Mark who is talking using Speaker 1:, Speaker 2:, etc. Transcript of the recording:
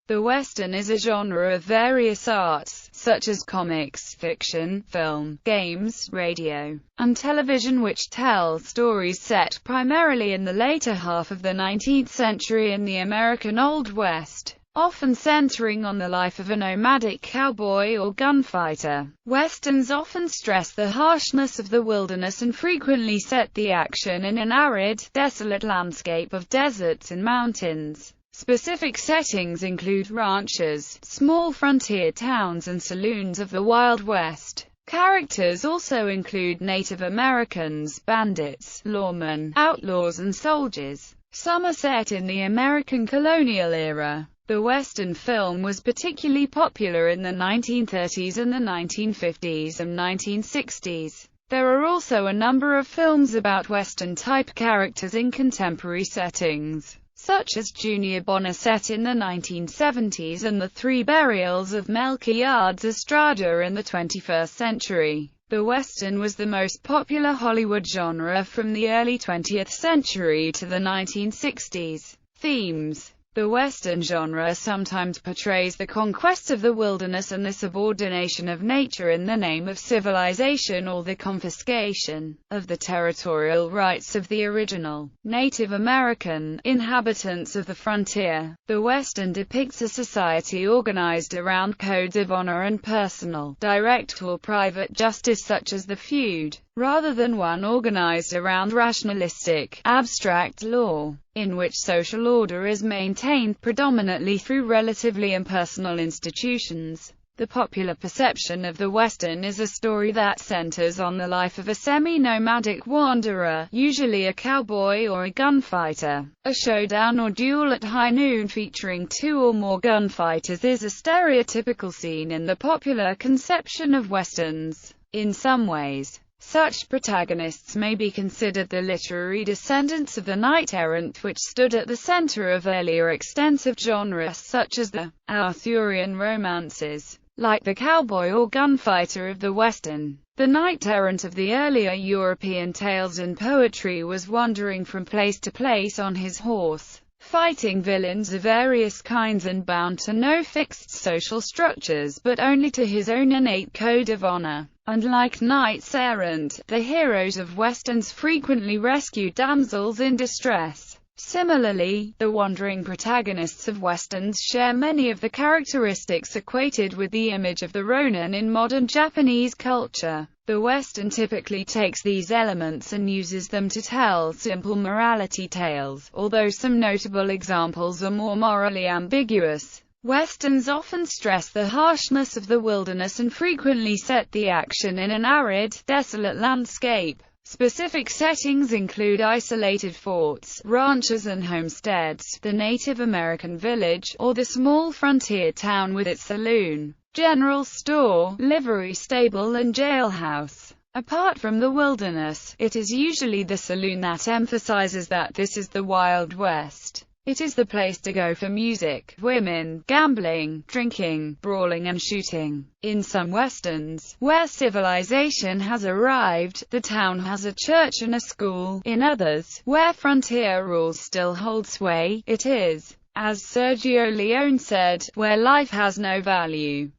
Speaker 1: The Western is a genre of various arts, such as comics, fiction, film, games, radio, and television, which tell stories set primarily in the later half of the 19th century in the American Old West, often centering on the life of a nomadic cowboy or gunfighter. Westerns often stress the harshness of the wilderness and frequently set the action in an arid, desolate landscape of deserts and mountains. Specific settings include ranches, small frontier towns and saloons of the Wild West. Characters also include Native Americans, bandits, lawmen, outlaws and soldiers. Some are set in the American colonial era. The Western film was particularly popular in the 1930s and the 1950s and 1960s. There are also a number of films about Western-type characters in contemporary settings, such as Junior Bonner set in the 1970s and The Three Burials of Melquiades Estrada in the 21st century. The Western was the most popular Hollywood genre from the early 20th century to the 1960s. Themes. The Western genre sometimes portrays the conquest of the wilderness and the subordination of nature in the name of civilization, or the confiscation of the territorial rights of the original Native American inhabitants of the frontier. The Western depicts a society organized around codes of honor and personal, direct or private justice, such as the feud, rather than one organized around rationalistic, abstract law, in which social order is maintained predominantly through relatively impersonal institutions. The popular perception of the Western is a story that centers on the life of a semi-nomadic wanderer, usually a cowboy or a gunfighter. A showdown or duel at high noon featuring two or more gunfighters is a stereotypical scene in the popular conception of Westerns. In some ways, such protagonists may be considered the literary descendants of the knight-errant, which stood at the center of earlier extensive genres such as the Arthurian romances. Like the cowboy or gunfighter of the Western, the knight-errant of the earlier European tales and poetry was wandering from place to place on his horse, fighting villains of various kinds and bound to no fixed social structures but only to his own innate code of honor. Unlike knights-errant, the heroes of Westerns frequently rescue damsels in distress. Similarly, the wandering protagonists of Westerns share many of the characteristics equated with the image of the Ronin in modern Japanese culture. The Western typically takes these elements and uses them to tell simple morality tales, although some notable examples are more morally ambiguous. Westerns often stress the harshness of the wilderness and frequently set the action in an arid, desolate landscape. Specific settings include isolated forts, ranches and homesteads, the Native American village, or the small frontier town with its saloon, general store, livery stable and jailhouse. Apart from the wilderness, it is usually the saloon that emphasizes that this is the Wild West. It is the place to go for music, women, gambling, drinking, brawling and shooting. In some Westerns, where civilization has arrived, the town has a church and a school. In others, where frontier rules still hold sway, it is, as Sergio Leone said, where life has no value.